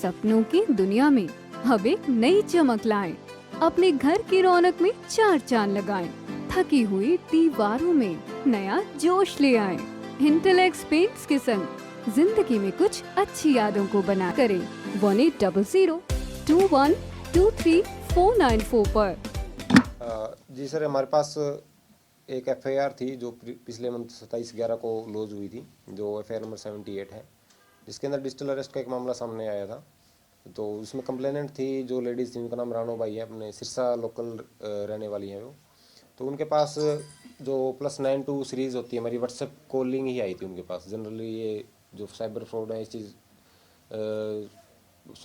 सपनों की दुनिया में अब एक नई चमक लाएं। अपने घर की रौनक में चार चांद लगाएं। थकी हुई दीवारों में नया जोश ले आएं। इंटेलेक्स पेंट्स के संग जिंदगी में कुछ अच्छी यादों को बना करें 180021239494 पर। जी सर, हमारे पास एक एफआईआर थी जो पिछले मंथ 27/11 को लॉन्च हुई थी, जो एफआईआर नंबर 78 है, जिसके अंदर डिजिटल अरेस्ट का एक मामला सामने आया था। तो उसमें कंप्लेनेंट थी जो लेडीज़ थी, उनका नाम रानो बाई है, अपने सिरसा लोकल रहने वाली हैं वो। तो उनके पास जो +92 सीरीज़ होती है, हमारी व्हाट्सएप कॉलिंग ही आई थी उनके पास। जनरली ये जो साइबर फ्रॉड है, इस चीज़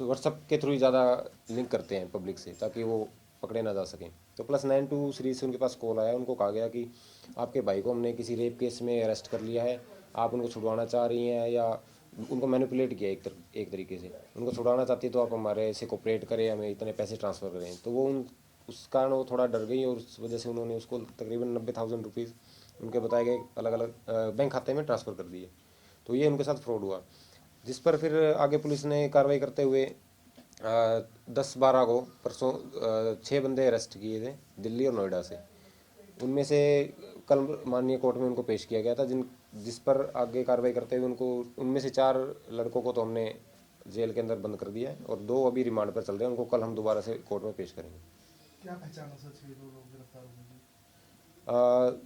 व्हाट्सएप के थ्रू ही ज़्यादा लिंक करते हैं पब्लिक से, ताकि वो पकड़े ना जा सकें। तो +92 सीरीज़ से उनके पास कॉल आया, उनको कहा गया कि आपके भाई को हमने किसी रेप केस में अरेस्ट कर लिया है, आप उनको छुड़वाना चाह रही हैं, या उनको मैनिपुलेट किया एक तरीके से, उनको छुड़वाना चाहती है तो आप हमारे से कोऑपरेट करें, हमें इतने पैसे ट्रांसफ़र करें। तो वो उस कारण वो थोड़ा डर गई, और उस वजह से उन्होंने उसको तकरीबन 90,000 रुपीज़ उनके बताए गए अलग अलग बैंक खाते में ट्रांसफ़र कर दिए। तो ये उनके साथ फ्रॉड हुआ, जिस पर फिर आगे पुलिस ने कार्रवाई करते हुए 10/12 को परसों 6 बंदे अरेस्ट किए थे दिल्ली और नोएडा से। उनमें से कल माननीय कोर्ट में उनको पेश किया गया था, जिस पर आगे कार्रवाई करते हुए उनमें से 4 लड़कों को तो हमने जेल के अंदर बंद कर दिया है, और 2 अभी रिमांड पर चल रहे हैं। उनको कल हम दोबारा से कोर्ट में पेश करेंगे। क्या पहचाना सर, 6 लोग गिरफ्तार हुए?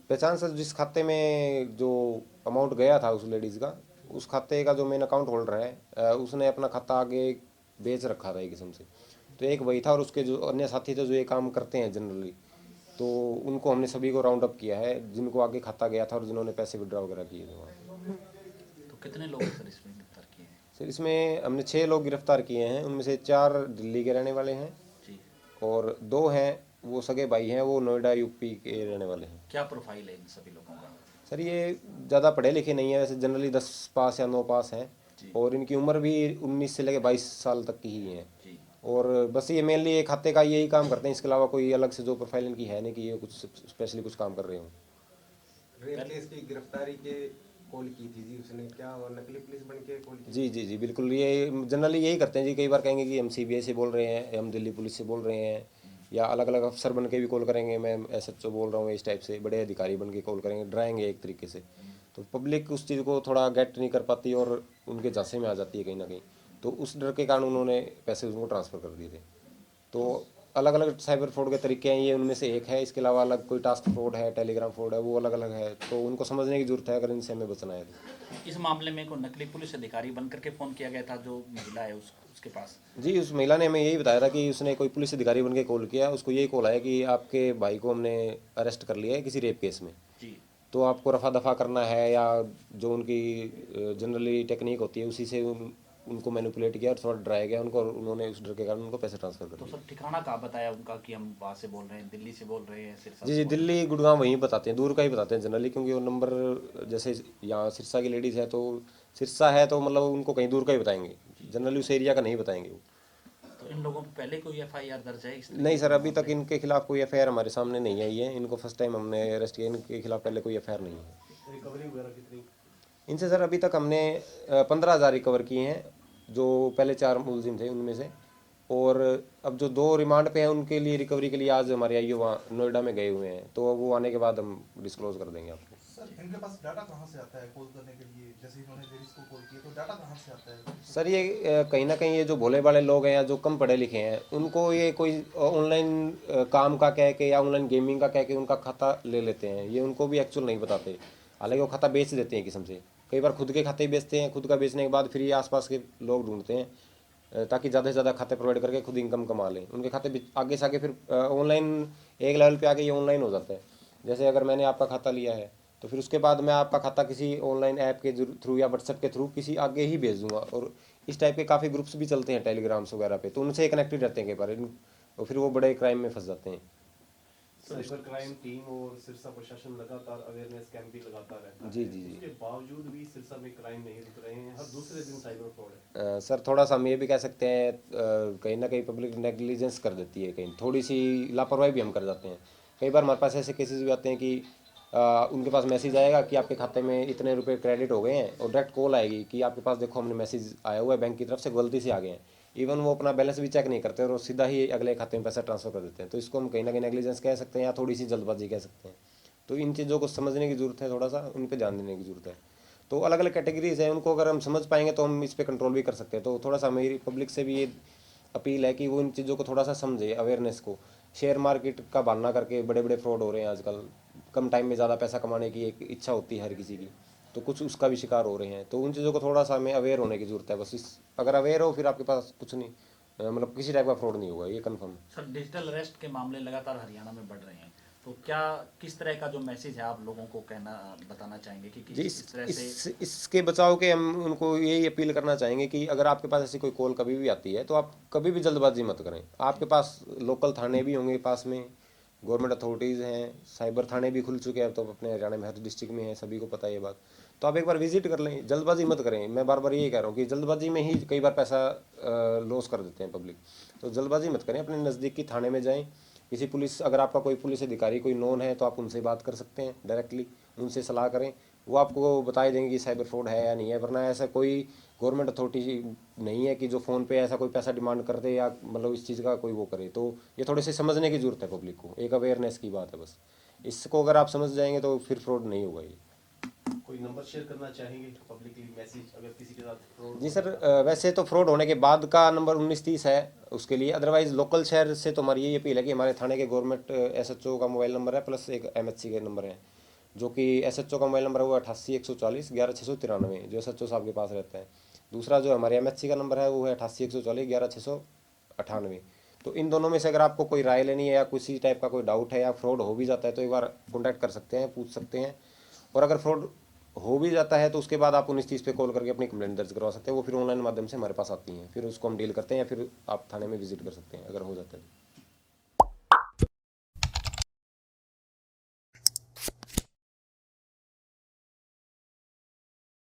पहचान सर, जिस खाते में जो अमाउंट गया था उस लेडीज़ का, उस खाते का जो मेन अकाउंट होल्डर है, उसने अपना खाता आगे बेच रखा था एक किस्म से। तो एक वही था, और उसके जो अन्य साथी थे जो ये काम करते हैं जनरली, तो उनको हमने सभी को राउंड अप किया है, जिनको आगे खाता गया था और जिन्होंने पैसे विड्रॉ वगैरह किए थे वहाँ। तो कितने लोग सर इसमें गिरफ्तार किए हैं? सर, इसमें हमने 6 लोग गिरफ्तार किए हैं। उनमें से 4 दिल्ली के रहने वाले हैं, जी। और 2 हैं वो सगे भाई हैं, वो नोएडा यूपी के रहने वाले हैं। क्या प्रोफाइल है इन सभी लोगों का? सर, ये ज़्यादा पढ़े लिखे नहीं है, वैसे जनरली 10 पास या 9 पास हैं, और इनकी उम्र भी 19 से लेकर 22 साल तक की ही है। जी। और बस ये मेनली एक खाते का यही काम करते हैं, इसके अलावा कोई अलग से जो प्रोफाइल इनकी है नहीं कि ये कुछ स्पेशली कुछ काम कर रहे हो। रेप केस की गिरफ्तारी के कॉल की थी जी उसने, क्या वो नकली पुलिस बन के कॉल की? जी जी जी, बिल्कुल, ये जनरली यही करते हैं जी। कई बार कहेंगे कि हम सीबीआई से बोल रहे हैं, हम दिल्ली पुलिस से बोल रहे हैं, या अलग अलग अफसर बन के भी कॉल करेंगे, मैं एसएचओ बोल रहा हूँ, इस टाइप से बड़े अधिकारी बन के कॉल करेंगे, डराएंगे एक तरीके से। तो पब्लिक उस चीज़ को थोड़ा गेट नहीं कर पाती और उनके झांसे में आ जाती है कहीं ना कहीं। तो उस डर के कारण उन्होंने पैसे उनको ट्रांसफ़र कर दिए थे। तो अलग अलग साइबर फ्रॉड के तरीके हैं, ये उनमें से एक है। इसके अलावा अलग कोई टास्क फ्रॉड है, टेलीग्राम फ्रॉड है, वो अलग अलग है। तो उनको समझने की जरूरत है अगर इनसे हमें बचना है तो। इस मामले में कोई नकली पुलिस अधिकारी बन करके फ़ोन किया गया था जो महिला है उसके पास? जी, उस महिला ने हमें यही बताया था कि उसने कोई पुलिस अधिकारी बन के कॉल किया। उसको यही कॉल आया कि आपके भाई को हमने अरेस्ट कर लिया है किसी रेप केस में, जी। तो आपको रफा दफा करना है, या जो उनकी जनरली टेक्निक होती है उसी से उनको मैनिपुलेट किया और थोड़ा डराया गया उनको, और उन्होंने उस डर के कारण उनको पैसे ट्रांसफ़र कर तो दिए। सर ठिकाना कहाँ बताया उनका कि हम वहाँ से बोल रहे हैं, दिल्ली से बोल रहे हैं, सिरसा जी से जी, बोल रहे दिल्ली गुड़गांव वहीं बताते हैं, दूर का ही बताते हैं जनरली, क्योंकि वो नंबर जैसे यहाँ सिरसा की लेडीज़ है तो सिरसा है, तो मतलब उनको कहीं दूर का ही बताएंगे, जनरली उस एरिया का नहीं बताएंगे वो। हैं? तो इन लोगों पर पहले कोई एफआईआर दर्ज है इस नहीं तरीके सर, के अभी तक मामले? इनके खिलाफ कोई एफआईआर हमारे सामने नहीं आई है। इनको फर्स्ट टाइम हमने अरेस्ट किया, इनके खिलाफ पहले कोई एफआईआर नहीं है। रिकवरी वगैरह कितनी? इनसे सर अभी तक हमने 15,000 रिकवर किए हैं, जो पहले 4 मुलजिम थे उनमें से। और अब जो 2 रिमांड पे हैं उनके लिए रिकवरी के लिए आज हमारे आईओ वहाँ नोएडा में गए हुए हैं, तो वो आने के बाद हम डिस्क्लोज कर देंगे आपको। सर, इनके पास डाटा कहाँ से आता है कॉल करने के लिए? जैसे इन्होंने लेडीज को कॉल किया तो डाटा कहाँ से आता है? सर, ये कहीं ना कहीं ये जो भोले भाले लोग हैं या जो कम पढ़े लिखे हैं, उनको ये कोई ऑनलाइन काम का कह के या ऑनलाइन गेमिंग का कह के उनका खाता ले लेते हैं। ये उनको भी एक्चुअल नहीं बताते, हालांकि वो खाता बेच देते हैं किस्म से। कई बार खुद के खाते ही बेचते हैं, खुद का बेचने के बाद फिर ये आसपास के लोग ढूंढते हैं ताकि ज़्यादा से ज़्यादा खाते प्रोवाइड करके खुद इनकम कमा लें। उनके खाते आगे से आगे फिर ऑनलाइन एक लेवल पे आके ये ऑनलाइन हो जाता है। जैसे अगर मैंने आपका खाता लिया है, तो फिर उसके बाद मैं आपका खाता किसी ऑनलाइन ऐप के थ्रू या व्हाट्सएप के थ्रू किसी आगे ही भेज दूंगा। और इस टाइप के काफ़ी ग्रुप्स भी चलते हैं टेलीग्राम्स वगैरह पे, तो उनसे कनेक्टेड रहते हैं कई बार और फिर वो बड़े क्राइम में फंस जाते हैं। साइबर क्राइम टीम और सिरसा प्रशासन लगातार अवेयरनेस कैंप भी लगाता रहता है। जी जी जी। उसके बावजूद भी सिरसा में क्राइम नहीं रुक रहे हैं, हर दूसरे दिन साइबर फ्रॉड है। सर, थोड़ा सा हम ये भी कह सकते हैं, कहीं ना कहीं पब्लिक नेग्लिजेंस कर देती है, कहीं थोड़ी सी लापरवाही भी हम कर जाते हैं। कई बार हमारे पास ऐसे केसेस भी आते हैं कि उनके पास मैसेज आएगा कि आपके खाते में इतने रुपए क्रेडिट हो गए हैं, और डायरेक्ट कॉल आएगी कि आपके पास देखो हमने मैसेज आया हुआ है बैंक की तरफ से, गलती से आ गए हैं। इवन वो अपना बैलेंस भी चेक नहीं करते और वो सीधा ही अगले खाते में पैसा ट्रांसफर कर देते हैं। तो इसको हम कहीं ना कहीं नेग्लिजेंस कह सकते हैं या थोड़ी सी जल्दबाजी कह सकते हैं। तो इन चीज़ों को समझने की ज़रूरत है, थोड़ा सा उन पर ध्यान देने की ज़रूरत है। तो अलग अलग कैटेगरीज हैं, उनको अगर हम समझ पाएंगे तो हम इस पर कंट्रोल भी कर सकते हैं। तो थोड़ा सा मेरी पब्लिक से भी ये अपील है कि वो इन चीज़ों को थोड़ा सा समझे, अवेयरनेस को। शेयर मार्केट का बहाना करके बड़े बड़े फ्रॉड हो रहे हैं आजकल। कम टाइम में ज़्यादा पैसा कमाने की एक इच्छा होती है हर किसी की, तो कुछ उसका भी शिकार हो रहे हैं। तो उन चीज़ों को थोड़ा सा हमें अवेयर होने की ज़रूरत है बस। इस अगर अवेयर हो फिर आपके पास कुछ नहीं, मतलब किसी टाइप का फ्रॉड नहीं होगा, ये कन्फर्म है। सर, डिजिटल अरेस्ट के मामले लगातार हरियाणा में बढ़ रहे हैं, तो क्या किस तरह का जो मैसेज है आप लोगों को बताना चाहेंगे कि जी किस तरह से इसके बचाव के हम उनको यही अपील करना चाहेंगे कि अगर आपके पास ऐसी कोई कॉल कभी भी आती है तो आप कभी भी जल्दबाजी मत करें। आपके पास लोकल थाने भी होंगे पास में, गवर्नमेंट अथॉरिटीज़ हैं, साइबर थाने भी खुल चुके हैं, तो अपने हरियाणा में हर डिस्ट्रिक्ट में है, सभी को पता है ये बात। तो आप एक बार विजिट कर लें, जल्दबाजी मत करें। मैं बार बार यही कह रहा हूँ कि जल्दबाजी में ही कई बार पैसा लॉस कर देते हैं पब्लिक। तो जल्दबाजी मत करें, अपने नज़दीक की थाने में जाएँ। किसी पुलिस, अगर आपका कोई पुलिस अधिकारी कोई नोन है तो आप उनसे बात कर सकते हैं डायरेक्टली, उनसे सलाह करें। वो आपको बता ही देंगे कि साइबर फ्रॉड है या नहीं है। वरना ऐसा कोई गवर्नमेंट अथॉरिटी नहीं है कि जो फ़ोन पे ऐसा कोई पैसा डिमांड कर दे या मतलब इस चीज़ का कोई वो करे। तो ये थोड़े से समझने की ज़रूरत है पब्लिक को, एक अवेयरनेस की बात है बस। इसको अगर आप समझ जाएंगे तो फिर फ्रॉड नहीं होगा ये। कोई नंबर शेयर करना चाहेंगे पब्लिकली मैसेज अगर किसी के साथ फ्रॉड? जी सर, वैसे तो फ्रॉड होने के बाद का नंबर 1930 है उसके लिए। अदरवाइज लोकल शहर से तो हमारी यही अपील है कि हमारे थाने के गवर्नमेंट SHO का मोबाइल नंबर है, प्लस एक MHC के नंबर है। जो कि SHO का मोबाइल नंबर है वो 88 140 11 693, जो SHO साहब के पास रहता है। दूसरा जो हमारे MHC का नंबर है वो है 88 140 11 698। तो इन दोनों में से अगर आपको कोई राय लेनी है या किसी टाइप का कोई डाउट है या फ्रॉड हो भी जाता है तो एक बार कॉन्टैक्ट कर सकते हैं, पूछ सकते हैं। और अगर फ्रॉड हो भी जाता है तो उसके बाद आप 1930 पे कॉल करके अपनी कंप्लेंट दर्ज करवा सकते हैं। वो फिर ऑनलाइन माध्यम से हमारे पास आती हैं, फिर उसको हम डील करते हैं या फिर आप थाने में विजिट कर सकते हैं अगर हो जाता है।